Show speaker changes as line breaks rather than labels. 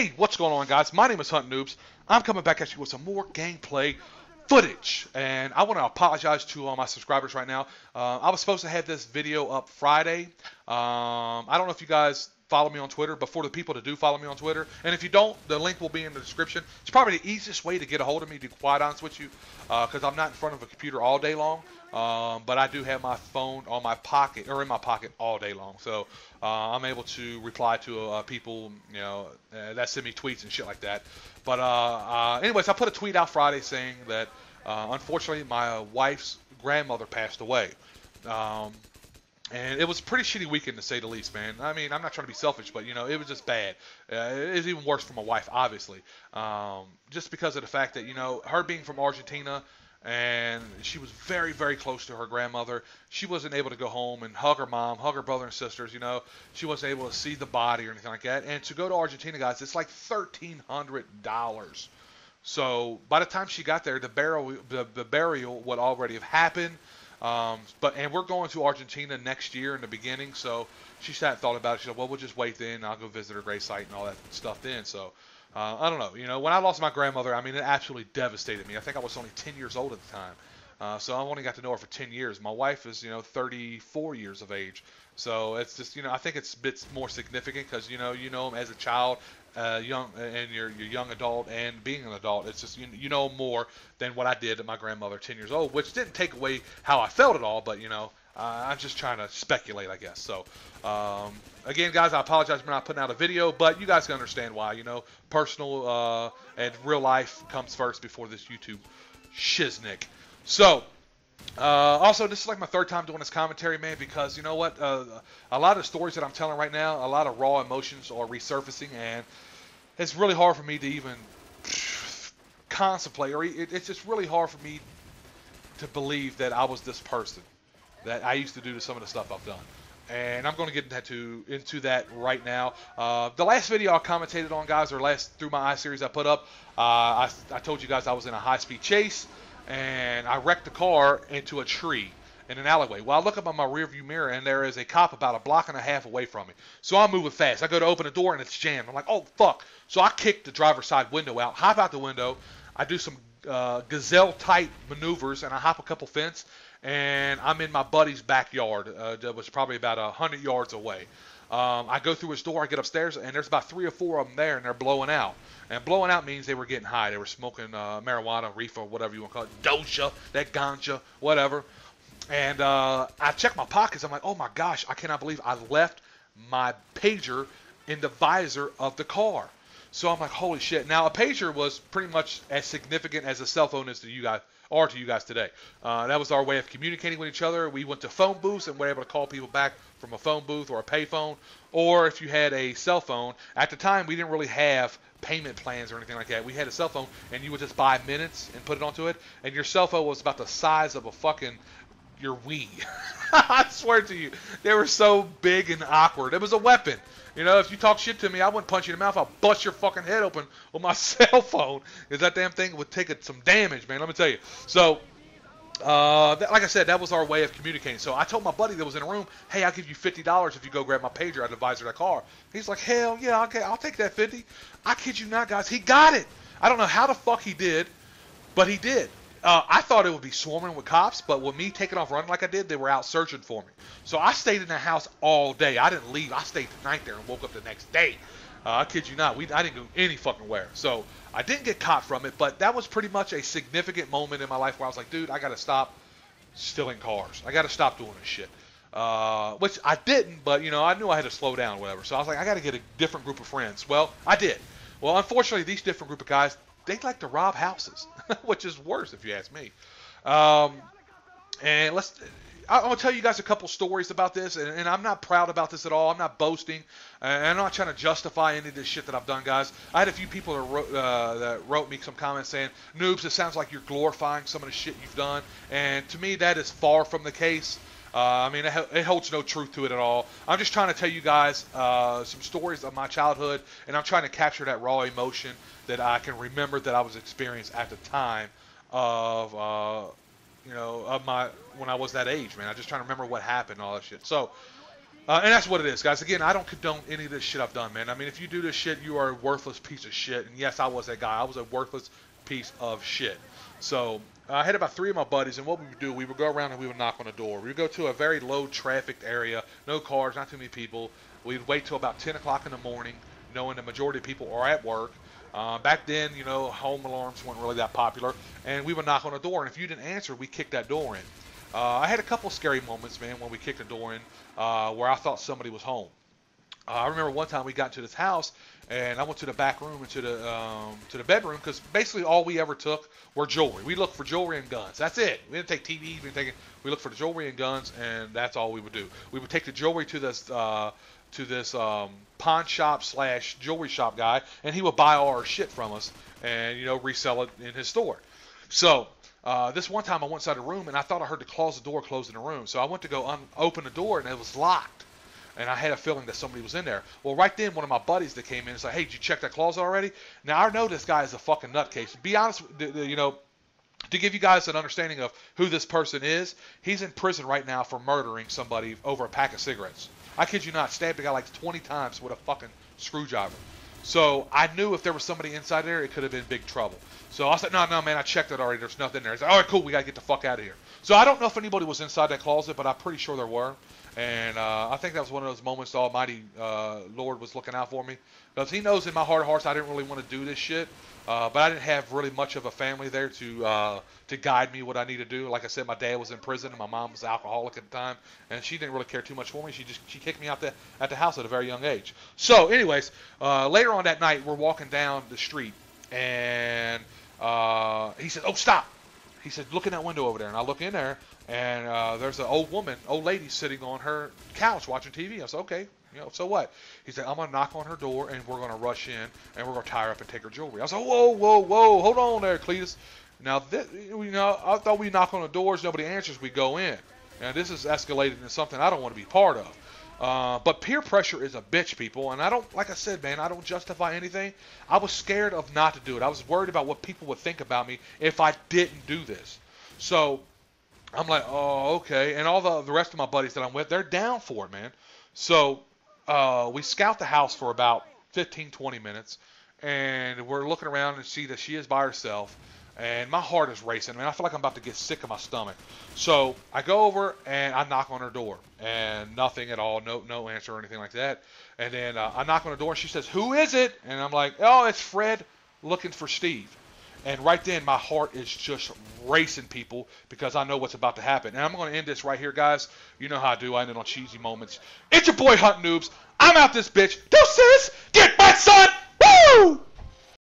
Hey, what's going on, guys? My name is Hunt Noobs. I'm coming back at you with some more gameplay footage, and I want to apologize to all my subscribers right now. I was supposed to have this video up Friday. I don't know if you guys follow me on Twitter, but for the people that do follow me on Twitter, and if you don't, the link will be in the description. It's probably the easiest way to get a hold of me, to be quite honest with you, because I'm not in front of a computer all day long. But I do have my phone on my pocket, or in my pocket, all day long. So I'm able to reply to people, that send me tweets and shit like that. But anyways, I put a tweet out Friday saying that unfortunately my wife's grandmother passed away. And it was a pretty shitty weekend, to say the least, man. I mean, I'm not trying to be selfish, but, it was just bad. It was even worse for my wife, obviously. Just because of the fact that, her being from Argentina, and she was very, very close to her grandmother. She wasn't able to go home and hug her mom, hug her brother and sisters, She wasn't able to see the body or anything like that. And to go to Argentina, guys, it's like $1,300. So by the time she got there, the burial would already have happened. And we're going to Argentina next year in the beginning, so she sat and thought about it. She said, well, we'll just wait then. I'll go visit her gravesite and all that stuff then. So I don't know. When I lost my grandmother, I mean, it absolutely devastated me. I think I was only 10 years old at the time. So I've only got to know her for 10 years. My wife is, 34 years of age. So it's just, I think it's a bit more significant because, you know them as a child, young, and you're young adult and being an adult. It's just, you know more than what I did at my grandmother 10 years old, which didn't take away how I felt at all, but, I'm just trying to speculate, I guess. So, again, guys, I apologize for not putting out a video, but you guys can understand why. Personal and real life comes first before this YouTube shiznick. So, also, this is like my third time doing this commentary, man, because you know what? A lot of stories that I'm telling right now, a lot of raw emotions are resurfacing, and it's really hard for me to even contemplate, or it's just really hard for me to believe that I was this person that I used to do to some of the stuff I've done. And I'm going to get into that right now. The last video I commentated on, guys, or through my iSeries I put up, I told you guys I was in a high-speed chase, and I wrecked the car into a tree in an alleyway. Well, I look up on my rearview mirror, and there is a cop about a block and a half away from me. So I'm moving fast. I go to open the door, and it's jammed. I'm like, oh, fuck. So I kick the driver's side window out, hop out the window. I do some gazelle-type maneuvers, and I hop a couple fence, and I'm in my buddy's backyard. That was probably about 100 yards away. I go through his door, I get upstairs, and there's about 3 or 4 of them there, and they're blowing out. And blowing out means they were getting high. They were smoking marijuana, reefer, whatever you want to call it, doja, that ganja, whatever. And I check my pockets. I'm like, oh my gosh, I cannot believe I left my pager in the visor of the car. So I'm like, holy shit. Now, a pager was pretty much as significant as a cell phone is to you guys today. That was our way of communicating with each other. We went to phone booths and were able to call people back from a phone booth or a payphone. Or if you had a cell phone, at the time we didn't really have payment plans or anything like that. We had a cell phone and you would just buy minutes and put it onto it. And your cell phone was about the size of your Wii. I swear to you, they were so big and awkward. It was a weapon. If you talk shit to me, I wouldn't punch you in the mouth. I'll bust your fucking head open with my cell phone. Because that damn thing would take some damage, man. Let me tell you. So, like I said, that was our way of communicating. So I told my buddy that was in the room, hey, I'll give you $50 if you go grab my pager out of the visor of that car. He's like, hell yeah, okay, I'll take that 50. I kid you not, guys. He got it. I don't know how the fuck he did, but he did. I thought it would be swarming with cops, but with me taking off running like I did, they were out searching for me. So I stayed in the house all day. I didn't leave. I stayed the night there and woke up the next day. I kid you not. I didn't go any fucking where. So I didn't get caught from it, but that was pretty much a significant moment in my life where I was like, dude, I got to stop stealing cars. I got to stop doing this shit. Which I didn't, but, I knew I had to slow down or whatever. So I was like, I got to get a different group of friends. Well, I did. Well, unfortunately, these different group of guys, they like to rob houses, which is worse if you ask me. And I'll tell you guys a couple stories about this, and I'm not proud about this at all. I'm not boasting, and I'm not trying to justify any of this shit that I've done, guys. I had a few people that wrote me some comments saying, Noobs, it sounds like you're glorifying some of the shit you've done, and to me that is far from the case. I mean, it holds no truth to it at all. I'm just trying to tell you guys some stories of my childhood, and I'm trying to capture that raw emotion that I can remember that I was experiencing at the time of, when I was that age, man. I'm just trying to remember what happened and all that shit. So, And that's what it is, guys. Again, I don't condone any of this shit I've done, man. I mean, if you do this shit, you are a worthless piece of shit. And yes, I was that guy. I was a worthless piece of shit. So I had about 3 of my buddies, and what we would do, we would go around and we would knock on the door. We would go to a very low trafficked area, no cars, not too many people. We'd wait till about 10 o'clock in the morning, knowing the majority of people are at work. Back then, you know, home alarms weren't really that popular, and we would knock on the door, and if you didn't answer, we kicked that door in. I had a couple scary moments, man, when we kicked the door in, where I thought somebody was home. I remember one time we got to this house, and I went to the back room and to the bedroom, because basically all we ever took were jewelry. We looked for jewelry and guns. That's it. We didn't take TVs. We looked for the jewelry and guns, and that's all we would do. We would take the jewelry to this pawn shop / jewelry shop guy, and he would buy all our shit from us and, you know, resell it in his store. So this one time I went inside the room, and I thought I heard the closet door close in the room. So I went to go open the door, and it was locked. And I had a feeling that somebody was in there. Well, right then, one of my buddies that came in is like, hey, did you check that closet already? Now, I know this guy is a fucking nutcase. To be honest, you know, to give you guys an understanding of who this person is, he's in prison right now for murdering somebody over a pack of cigarettes. I kid you not, stabbed a guy like 20 times with a fucking screwdriver. So I knew if there was somebody inside there, it could have been big trouble. So I said, no, man, I checked it already. There's nothing there. He's like, all right, cool, we got to get the fuck out of here. So I don't know if anybody was inside that closet, but I'm pretty sure there were. And I think that was one of those moments the Almighty Lord was looking out for me. Because he knows in my heart of hearts I didn't really want to do this shit. But I didn't have really much of a family there to guide me what I need to do. Like I said, my dad was in prison and my mom was an alcoholic at the time. And she didn't really care too much for me. She kicked me out at the house at a very young age. So anyways, later on that night, we're walking down the street. And he said, oh, stop. He said, look in that window over there. And I look in there, and there's an old lady sitting on her couch watching TV. I said, okay, you know, so what? He said, I'm going to knock on her door, and we're going to rush in, and we're going to tie her up and take her jewelry. I said, whoa, hold on there, Cletus. Now, you know, I thought we knock on the doors, nobody answers, we go in. And this is escalated into something I don't want to be part of. But peer pressure is a bitch, people, and I don't, like I said, man, I don't justify anything. I was scared of not to do it. I was worried about what people would think about me if I didn't do this. So I'm like, oh, okay. And all the rest of my buddies that I'm with, they're down for it, man. So we scout the house for about 15, 20 minutes, and we're looking around and see that she is by herself. And my heart is racing, man. I feel like I'm about to get sick of my stomach. So I go over and I knock on her door, and nothing at all, no answer or anything like that. And then I knock on the door, and she says, "Who is it?" And I'm like, "Oh, it's Fred, looking for Steve." And right then, my heart is just racing, people, because I know what's about to happen. And I'm going to end this right here, guys. You know how I do. I end it on cheesy moments. It's your boy, Hunt Noobs. I'm out this bitch. Deuces! Get my son!